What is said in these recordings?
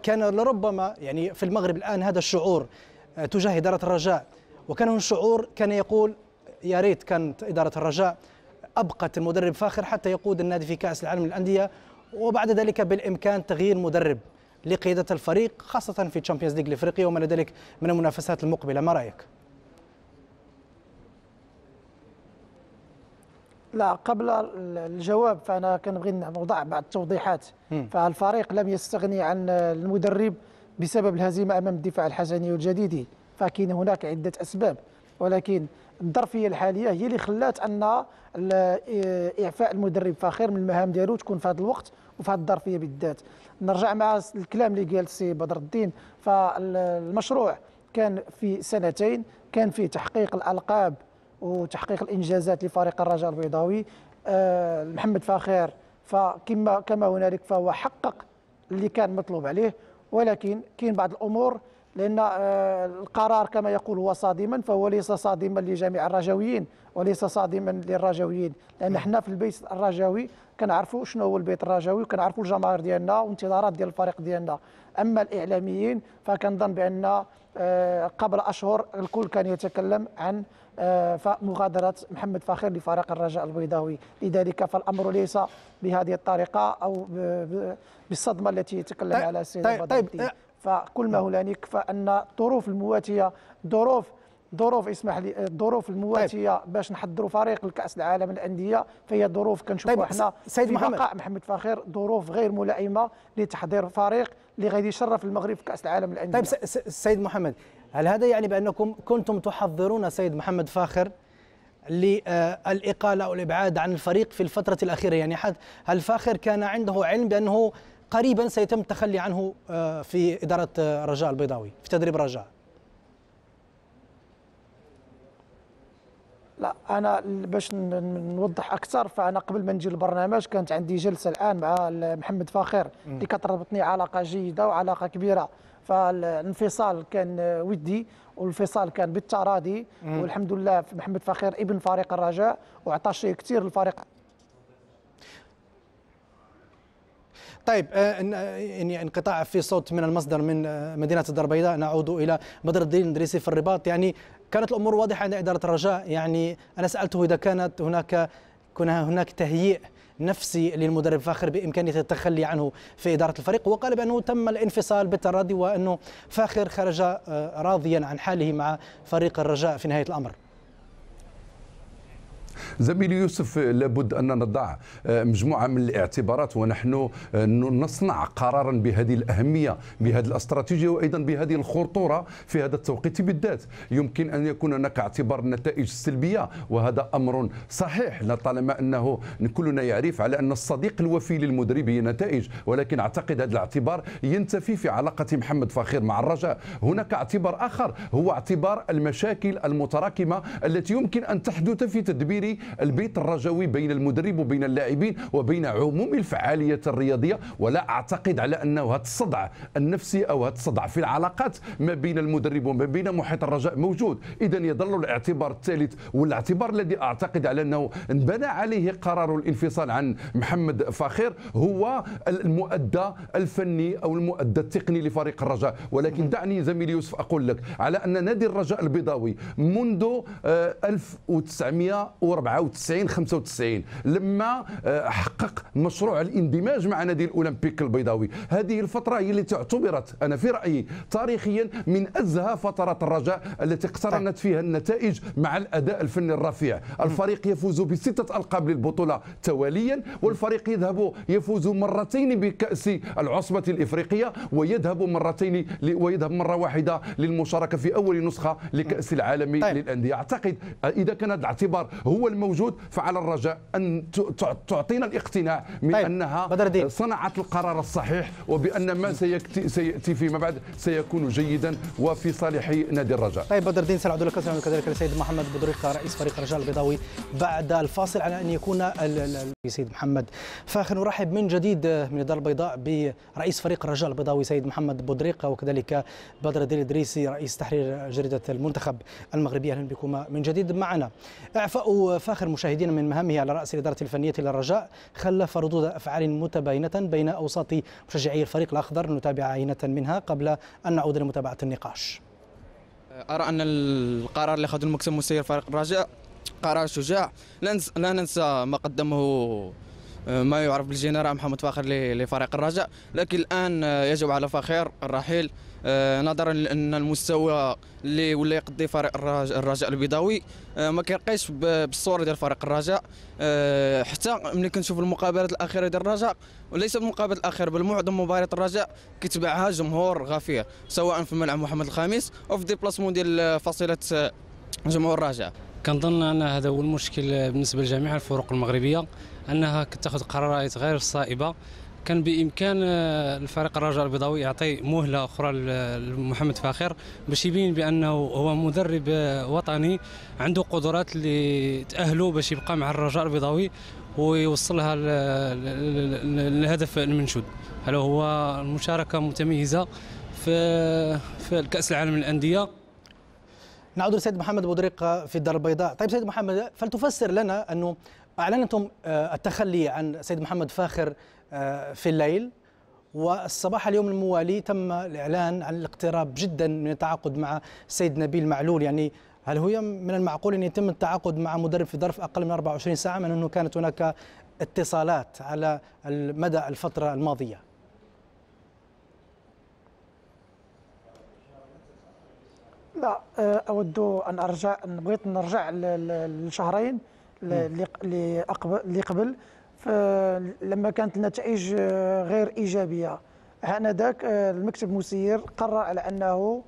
كان لربما يعني في المغرب الآن هذا الشعور تجاه إدارة الرجاء، وكان شعور كان يقول يا ريت كانت إدارة الرجاء أبقت المدرب فاخر حتى يقود النادي في كأس العالم للأندية، وبعد ذلك بالإمكان تغيير مدرب لقيادة الفريق خاصة في تشامبيونز ليج الإفريقية وما ذلك من المنافسات المقبلة. ما رأيك؟ لا، قبل الجواب فأنا كنبغي نوضع بعض التوضيحات. فالفريق لم يستغني عن المدرب بسبب الهزيمة أمام الدفاع الحسني والجديدي، فكاين هناك عدة أسباب، ولكن الظرفية الحالية هي اللي خلات أن إعفاء المدرب فاخر من المهام ديالو تكون في هذا الوقت وفي هذه الظرفية بالذات. نرجع مع الكلام اللي قال السي بدر الدين، فالمشروع كان في سنتين، كان فيه تحقيق الألقاب وتحقيق الانجازات لفريق الرجاء البيضاوي. محمد فاخر كما هنالك فهو حقق اللي كان مطلوب عليه، ولكن كاين بعض الامور لان القرار كما يقول هو صادما، فهو ليس صادما لجميع الرجاويين وليس صادما للرجاويين، لان حنا في البيت الرجاوي كنعرفوا شنو هو البيت الرجاوي وكنعرفوا الجماهير ديالنا وانتظارات ديال الفريق ديالنا. اما الاعلاميين فكنظن بان قبل اشهر الكل كان يتكلم عن مغادرة محمد فاخر لفريق الرجاء البيضاوي، لذلك فالأمر ليس بهذه الطريقة أو بالصدمة التي يتكلم على السيد بدر الدين. فكل ما هنالك فأن الظروف المواتية ظروف اسمح لي الظروف المواتيه باش نحضروا فريق لكأس العالم للأندية، فهي ظروف كنشوفوا احنا سيد محمد بقاء محمد فاخر ظروف غير ملائمه لتحضير فريق اللي غادي يشرف المغرب في كأس العالم للأندية. طيب سيد محمد، هل هذا يعني بأنكم كنتم تحضرون سيد محمد فاخر للإقالة أو الإبعاد عن الفريق في الفترة الأخيرة؟ يعني هل فاخر كان عنده علم بأنه قريبا سيتم التخلي عنه في إدارة الرجاء البيضاوي في تدريب الرجاء؟ لا، انا باش نوضح اكثر، فانا قبل ما نجي للبرنامج كانت عندي جلسه الان مع محمد فاخر اللي كتربطني علاقه جيده وعلاقه كبيره، فالانفصال كان ودي والانفصال كان بالتراضي، والحمد لله محمد فاخر ابن فريق الرجاء وعطى شيء كثير للفريق. طيب يعني انقطاع في صوت من المصدر من مدينة الدار البيضاء. نعود إلى بدر الدين الإدريسي في الرباط. يعني كانت الأمور واضحة عند إدارة الرجاء، يعني أنا سألته إذا كانت هناك تهيئ نفسي للمدرب فاخر بإمكانية التخلي عنه في إدارة الفريق، وقال بأنه تم الانفصال بالتراضي وأنه فاخر خرج راضيا عن حاله مع فريق الرجاء في نهاية الأمر. زميلي يوسف، لابد أن نضع مجموعة من الاعتبارات ونحن نصنع قرارا بهذه الأهمية، بهذه الاستراتيجية، وأيضا بهذه الخطورة في هذا التوقيت بالذات. يمكن أن يكون هناك اعتبار النتائج السلبية، وهذا أمر صحيح لطالما أنه كلنا يعرف على أن الصديق الوفي للمدرب هي نتائج، ولكن أعتقد هذا الاعتبار ينتفي في علاقة محمد فاخر مع الرجاء. هناك اعتبار آخر هو اعتبار المشاكل المتراكمة التي يمكن أن تحدث في تدبير البيت الرجاوي بين المدرب وبين اللاعبين وبين عموم الفعالية الرياضية. ولا أعتقد على أنه هذا الصدع النفسي أو هذا الصدع في العلاقات ما بين المدرب وما بين محيط الرجاء موجود. إذا يظل الاعتبار الثالث والاعتبار الذي أعتقد على أنه انبنى عليه قرار الانفصال عن محمد فاخر هو المؤدى الفني أو المؤدى التقني لفريق الرجاء. ولكن دعني زميلي يوسف أقول لك على أن نادي الرجاء البيضاوي منذ 1994-95 لما حقق مشروع الاندماج مع نادي الأولمبيك البيضاوي، هذه الفترة هي التي اعتبرت أنا في رأيي تاريخيا من أزهى فترات الرجاء التي اقترنت فيها النتائج مع الأداء الفني الرفيع. الفريق يفوز ب6 ألقاب للبطولة تواليا، والفريق يفوز مرتين بكأس العصبة الإفريقية، ويذهب مرة واحدة للمشاركة في أول نسخة لكأس العالم للأندية. أعتقد إذا كان هذا الاعتبار هو الموجود فعلى الرجاء أن تعطينا الاقتناع من أنها صنعت القرار الصحيح، وبأن ما سيأتي فيما بعد سيكون جيدا وفي صالح نادي الرجاء. طيب بدر الدين، سنعود لك وكذلك السيد محمد بودريقة رئيس فريق الرجاء البيضاوي بعد الفاصل على أن يكون السيد محمد فاخر. نرحب من جديد من الدار البيضاء برئيس فريق الرجاء البيضاوي سيد محمد بودريقة، وكذلك بدر الدين الإدريسي رئيس تحرير جريدة المنتخب المغربية. أهلا بكم من جديد معنا. إعفاء فاخر فاخر مشاهدين من مهامه على رأس الإدارة الفنية للرجاء خلف ردود أفعال متباينة بين أوساط مشجعي الفريق الأخضر. نتابع عينة منها قبل أن نعود لمتابعة النقاش. أرى أن القرار اللي أخذه المكتب المسير فريق الرجاء قرار شجاع. لا ننسى ما قدمه ما يعرف بالجنرال محمد فاخر لفريق الرجاء، لكن الآن يجب على فخير الرحيل نظرا لأن المستوى اللي ولا يقضي فريق الرجاء البيضاوي ما كيرقيش بالصوره ديال فريق الرجاء. حتى ملي كنشوف المقابلات الاخيره ديال الرجاء، وليس المقابلات الاخيره بل معظم مباريات الرجاء كيتبعها جمهور غفير، سواء في ملعب محمد الخامس او في ديبلاسمون ديال فصيله جمهور الرجاء. كنظن ان هذا هو المشكل بالنسبه لجميع الفرق المغربيه، انها كتاخذ قرارات غير صائبه. كان بامكان الفريق الرجاء البيضاوي يعطي مهله اخرى لمحمد فاخر باش يبين بانه هو مدرب وطني عنده قدرات اللي تاهلوا باش يبقى مع الرجاء البيضاوي ويوصلها للهدف المنشود، هل هو المشاركه متميزه في كاس العالم للانديه. نعود لسيد محمد بودريق في الدار البيضاء. طيب سيد محمد، فلتفسر لنا أنه أعلنتم التخلي عن سيد محمد فاخر في الليل، والصباح اليوم الموالي تم الإعلان عن الاقتراب جدا من التعاقد مع السيد نبيل معلول. يعني هل هو من المعقول أن يتم التعاقد مع مدرب في ظرف أقل من 24 ساعة، من أنه كانت هناك اتصالات على مدى الفترة الماضية؟ لا، أود أن بغيت نرجع للشهرين اللي قبل، لما كانت النتائج غير إيجابية. آنذاك المكتب المسير قرر على أنه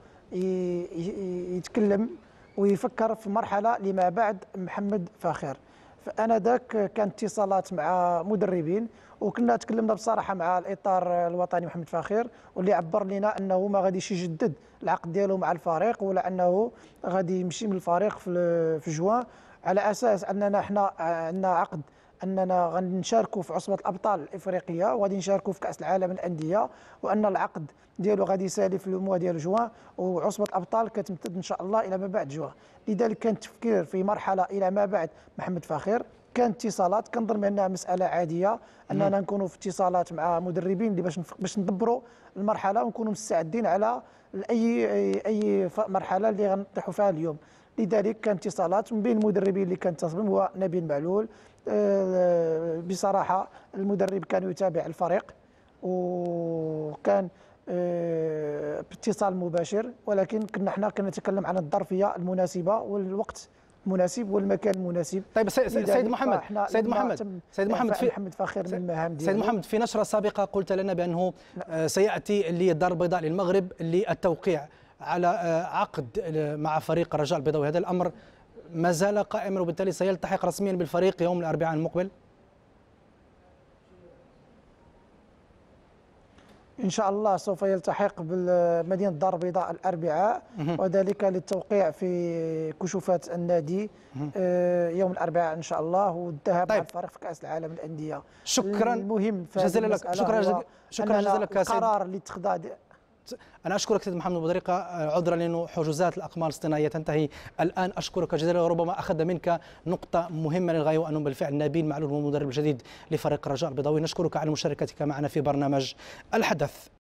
يتكلم ويفكر في مرحلة لما بعد محمد فاخر. فآنذاك كانت اتصالات مع مدربين، وكنا تكلمنا بصراحه مع الاطار الوطني محمد فاخر، واللي عبر لنا انه ما غاديش يجدد العقد ديالو مع الفريق، ولا انه غادي يمشي من الفريق في جوان، على اساس اننا احنا عندنا عقد اننا غنشاركوا في عصبه الابطال الافريقيه وغادي نشاركوا في كاس العالم للانديه، وان العقد ديالو غادي يسالي في الموا ديال جوان، وعصبه الابطال كتمتد ان شاء الله الى ما بعد جوان. لذلك كان التفكير في مرحله الى ما بعد محمد فاخر. كانت اتصالات، كنظن بانها مساله عاديه اننا نكونوا في اتصالات مع مدربين اللي باش ندبروا المرحله ونكونوا مستعدين على اي مرحله اللي غنطيحوا فيها اليوم. لذلك كانت اتصالات من بين المدربين اللي كانت هو نبيل معلول. بصراحه المدرب كان يتابع الفريق وكان باتصال مباشر، ولكن كنا حنا كنتكلم عن الظرفيه المناسبه والوقت المناسب والمكان المناسب. طيب سيد محمد محمد فاخر من المهام ديالو. سيد محمد، في نشرة سابقة قلت لنا بأنه سيأتي للدار البيضاء للمغرب للتوقيع على عقد مع فريق الرجاء البيضاوي، هذا الأمر ما زال قائما وبالتالي سيلتحق رسميا بالفريق يوم الأربعاء المقبل؟ إن شاء الله سوف يلتحق بمدينة الدار البيضاء الأربعاء، وذلك للتوقيع في كشوفات النادي يوم الأربعاء إن شاء الله، والذهاب مع الفريق في كأس العالم للأندية. شكرا جزيلا لك. شكرا جزيلا لك. القرار اللي اتخذ. أنا أشكرك سيد محمد بودريقة، عذرا لأنه حجوزات الأقمار الاصطناعية تنتهي الآن. أشكرك جزيلا، وربما أخذ منك نقطة مهمة للغاية، وأنه بالفعل نبيل معلول هو المدرب الجديد لفريق الرجاء البيضاوي. نشكرك على مشاركتك معنا في برنامج الحدث.